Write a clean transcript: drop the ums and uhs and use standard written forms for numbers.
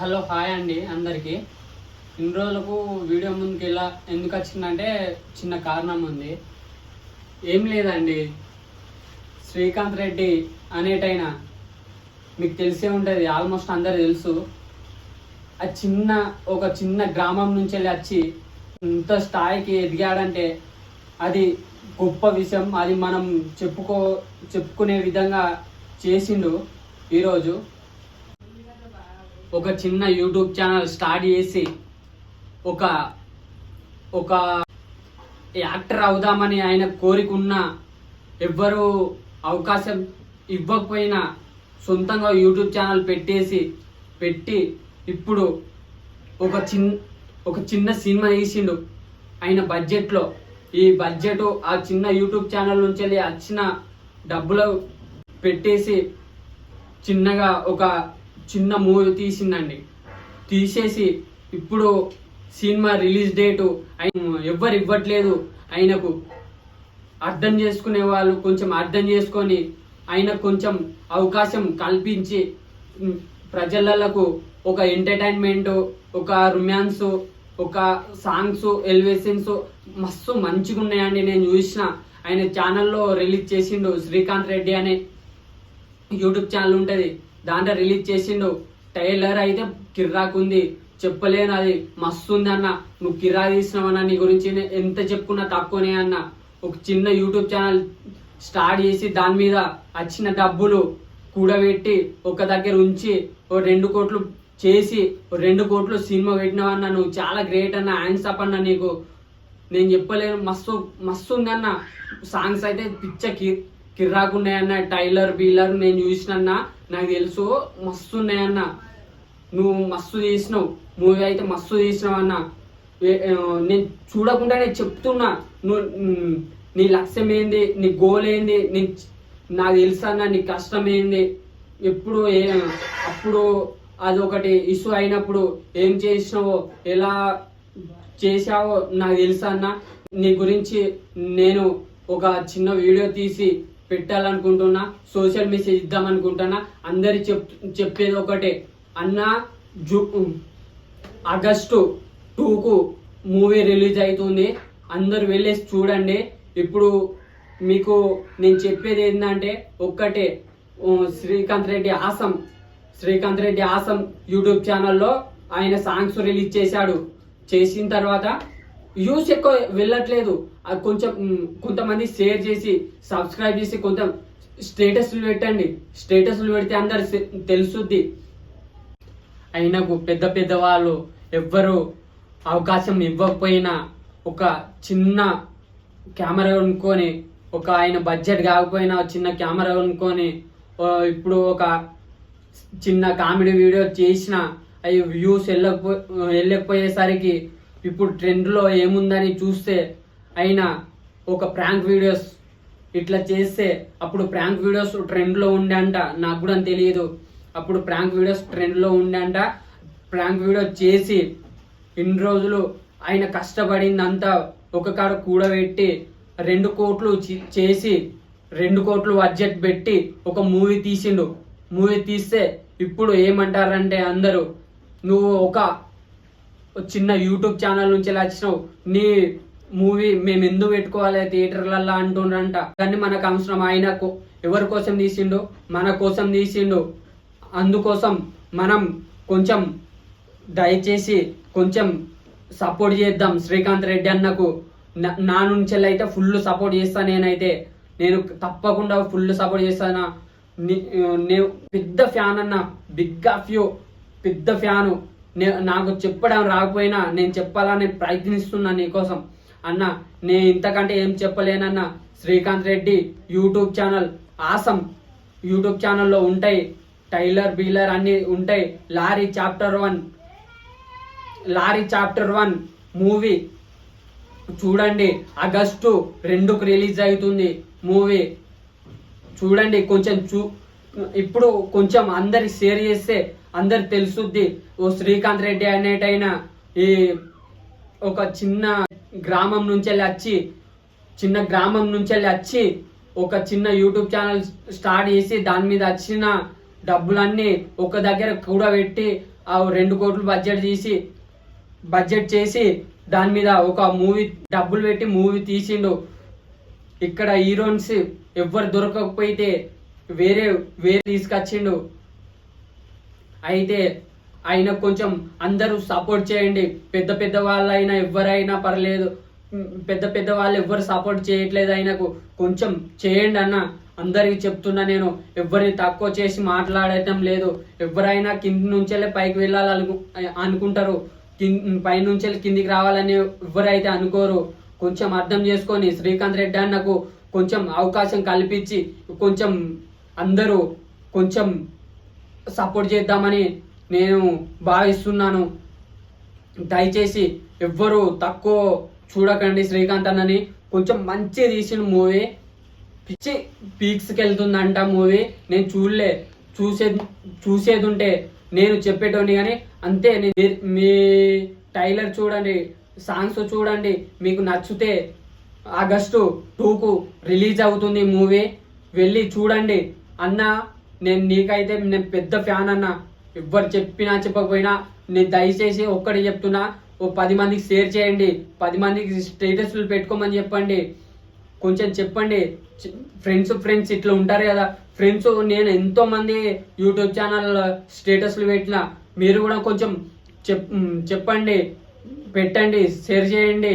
Hello hi అండి అందరికీ. ఇన్ని రోజులకు వీడియో ముందుకు ఇలా ఎందుకు వచ్చిందంటే చిన్న కారణం ఉంది. ఏం లేదండి, శ్రీకాంత్ రెడ్డి అనేటైనా మీకు తెలిసే ఉంటుంది, ఆల్మోస్ట్ అందరు తెలుసు. ఒక చిన్న గ్రామం నుంచి వెళ్ళి వచ్చి ఇంత స్థాయికి ఎదిగాడంటే అది గొప్ప విషయం. అది మనం చెప్పుకునే విధంగా చేసిండు. ఈరోజు ఒక చిన్న యూట్యూబ్ ఛానల్ స్టార్ట్ చేసి ఒక ఒక యాక్టర్ అవుదామని ఆయన కోరికున్న ఎవ్వరూ అవకాశం ఇవ్వకపోయినా సొంతంగా యూట్యూబ్ ఛానల్ పెట్టి ఇప్పుడు ఒక చిన్న సినిమా తీసిండు ఆయన బడ్జెట్లో. ఈ బడ్జెట్ ఆ చిన్న యూట్యూబ్ ఛానల్ నుంచి వెళ్ళి వచ్చిన డబ్బులు పెట్టేసి చిన్నగా ఒక చిన్న మూవీ తీసిందండి. తీసేసి ఇప్పుడు సినిమా రిలీజ్ డేటు ఎవ్వరు ఇవ్వట్లేదు. ఆయనకు అర్థం చేసుకునే వాళ్ళు కొంచెం అర్థం చేసుకొని ఆయనకు కొంచెం అవకాశం కల్పించి ప్రజలకు ఒక ఎంటర్టైన్మెంట్, ఒక రొమాన్స్, ఒక సాంగ్స్, ఎలివేషన్స్ మస్తు మంచిగా ఉన్నాయండి. నేను చూసిన ఆయన ఛానల్లో రిలీజ్ చేసిండు. శ్రీకాంత్ రెడ్డి అనే యూట్యూబ్ ఛానల్ ఉంటుంది, దాంట్లో రిలీజ్ చేసిండు. టైలర్ అయితే కిర్రాకుంది, చెప్పలేను. అది మస్తు ఉంది అన్న. నువ్వు కిర్రా తీసినావన్నా, నీ గురించి ఎంత చెప్పుకున్నా తక్కువనే అన్న. ఒక చిన్న యూట్యూబ్ ఛానల్ స్టార్ట్ చేసి దాని మీద వచ్చిన డబ్బులు కూడబెట్టి ఒక దగ్గర ఉంచి 2 కోట్లు చేసి 2 కోట్లు సినిమా పెట్టినావన్న. నువ్వు చాలా గ్రేట్ అన్న, హ్యాండ్స్ అప్ అన్న. నీకు నేను చెప్పలేను, మస్తు ఉంది అన్న. సాంగ్స్ అయితే పిచ్చ కిర్రాకున్నాయన్న. టైలర్ బీలర్ నేను చూసినన్నా, నాకు తెలుసు, మస్తు ఉన్నాయన్న. నువ్వు మస్తు తీసినావు, మూవీ అయితే మస్తు తీసినావు అన్న. నేను చూడకుండానే చెప్తున్నా, నువ్వు నీ లక్ష్యం ఏంది, నీ గోల్ ఏంది, నాకు తెలుసు అన్న. నీ కష్టం ఏంది, అప్పుడు అదొకటి ఇష్యూ అయినప్పుడు ఏం చేసినావో, ఎలా చేసావో నాకు తెలుసు అన్న. నీ గురించి నేను ఒక చిన్న వీడియో తీసి పెట్టాలనుకుంటున్నా, సోషల్ మెసేజ్ ఇద్దామనుకుంటున్నా. అందరి చెప్పేది ఒకటే అన్న, ఆగస్టు 2కు మూవీ రిలీజ్ అవుతుంది, అందరు వెళ్ళేసి చూడండి. ఇప్పుడు మీకు నేను చెప్పేది ఏంటంటే ఒక్కటే, శ్రీకాంత్ రెడ్డి ఆసం యూట్యూబ్ ఛానల్లో ఆయన సాంగ్స్ రిలీజ్ చేశాడు. చేసిన తర్వాత వ్యూస్ ఎక్కువ వెళ్ళట్లేదు. అది కొంతమంది షేర్ చేసి సబ్స్క్రైబ్ చేసి కొంచెం స్టేటస్లు పెట్టండి. స్టేటస్లు పెడితే అందరు తెలుసుద్ది. ఆయనకు పెద్ద వాళ్ళు ఎవ్వరు అవకాశం ఇవ్వకపోయినా ఒక చిన్న కెమెరా కొనుక్కొని, ఒక ఆయన బడ్జెట్ కాకపోయినా చిన్న కెమెరా కొనుక్కొని ఇప్పుడు ఒక చిన్న కామెడీ వీడియో చేసిన అవి వ్యూస్ వెళ్ళకపోయేసరికి ఇప్పుడు ట్రెండ్లో ఏముందని చూస్తే అయినా ఒక ప్రాంక్ వీడియోస్ ఇట్లా చేస్తే, అప్పుడు ప్రాంక్ వీడియోస్ ట్రెండ్లో ఉండే అంట. నాకు కూడా తెలియదు. అప్పుడు ప్రాంక్ వీడియోస్ ట్రెండ్లో ఉండే అంట. ప్రాంక్ వీడియో చేసి ఇన్ని రోజులు ఆయన కష్టపడిందంతా ఒక కాడ కూడబెట్టి 2 కోట్లు చేసి 2 కోట్లు బడ్జెట్ పెట్టి ఒక మూవీ తీసిండు. మూవీ తీస్తే ఇప్పుడు ఏమంటారంటే అందరూ, నువ్వు ఒక చిన్న యూట్యూబ్ ఛానల్ నుంచి వచ్చినావు, నీ మూవీ మేము ఎందుకు పెట్టుకోవాలి థియేటర్లల్లో అంటుండ్రంట. కానీ మనకు అవసరం. ఆయన ఎవరి కోసం తీసిండు? మన కోసం తీసిండు. అందుకోసం మనం కొంచెం దయచేసి కొంచెం సపోర్ట్ చేద్దాం శ్రీకాంత్ రెడ్డి అన్నకు. నా నుంచి అయితే ఫుల్ సపోర్ట్ చేస్తాను. నేను తప్పకుండా ఫుల్ సపోర్ట్ చేస్తాను. నేను పెద్ద ఫ్యాన్ అన్న, బిగ్ ఆఫ్ యూ, పెద్ద ఫ్యాను. నాకు చెప్పడం రాకపోయినా నేను చెప్పాలని ప్రయత్నిస్తున్నా నీకోసం అన్న. నేను ఇంతకంటే ఏం చెప్పలేనన్న. Srikanth Reddy YouTube channel awesome YouTube ఛానల్లో ఉంటాయి, టైలర్ బీలర్ అన్ని ఉంటాయి. లారీ చాప్టర్ 1 మూవీ చూడండి. ఆగస్టు 2కు రిలీజ్ అవుతుంది మూవీ. చూడండి. ఇప్పుడు కొంచెం అందరి షేర్ చేస్తే అందరు తెలుసుద్ది. ఓ శ్రీకాంత్ రెడ్డి అనేటైనా ఈ ఒక చిన్న గ్రామం నుంచి వచ్చి ఒక చిన్న యూట్యూబ్ ఛానల్ స్టార్ట్ చేసి దాని మీద వచ్చిన డబ్బులన్నీ ఒక దగ్గర కూడబెట్టి ఆ 2 కోట్లు బడ్జెట్ చేసి దాని మీద ఒక మూవీ డబ్బులు పెట్టి మూవీ తీసిండు. ఇక్కడ హీరోయిన్స్ ఎవ్వరు దొరకకపోతే వేరే తీసుకొచ్చిండు. అయితే ఆయన కొంచెం అందరూ సపోర్ట్ చేయండి. పెద్ద వాళ్ళైనా ఎవరైనా పర్లేదు, పెద్ద వాళ్ళు ఎవ్వరు సపోర్ట్ చేయట్లేదు, ఆయనకు కొంచెం చేయండి అన్న. అందరికి చెప్తున్నా, నేను ఎవరిని తక్కువ చేసి మాట్లాడటం లేదు. ఎవరైనా కింది నుంచెల్లే పైకి వెళ్ళాలి అనుకుంటారు, పై నుంచి కిందికి రావాలని ఎవరైతే అనుకోరు. కొంచెం అర్థం చేసుకొని శ్రీకాంత్ రెడ్డి అన్నకు కొంచెం అవకాశం కల్పించి కొంచెం అందరూ కొంచెం సపోర్ట్ చేద్దామని నేను భావిస్తున్నాను. దయచేసి ఎవ్వరు తక్కువ చూడకండి శ్రీకాంత్ అన్నని. కొంచెం మంచిగా తీసిన మూవీ, పిచ్చి పీక్స్కి వెళ్తుందంట మూవీ. నేను చూసేది ఉంటే నేను చెప్పేటోని, కానీ అంతే. మీ టైలర్ చూడండి, సాంగ్స్ చూడండి, మీకు నచ్చితే ఆగస్టు 2కు రిలీజ్ అవుతుంది మూవీ, వెళ్ళి చూడండి అన్న. నీకైతే నేను పెద్ద ఫ్యాన్ అన్న. ఎవ్వరు చెప్పినా చెప్పకపోయినా నేను దయచేసి ఒక్కటి చెప్తున్నా, ఓ 10 మందికి షేర్ చేయండి, 10 మందికి స్టేటస్లు పెట్టుకోమని చెప్పండి. కొంచెం చెప్పండి. ఫ్రెండ్స్ ఇట్లా ఉంటారు కదా ఫ్రెండ్స్. నేను ఎంతో మంది యూట్యూబ్ ఛానల్ స్టేటస్లు పెట్టిన, మీరు కూడా కొంచెం చెప్పండి, పెట్టండి, షేర్ చేయండి.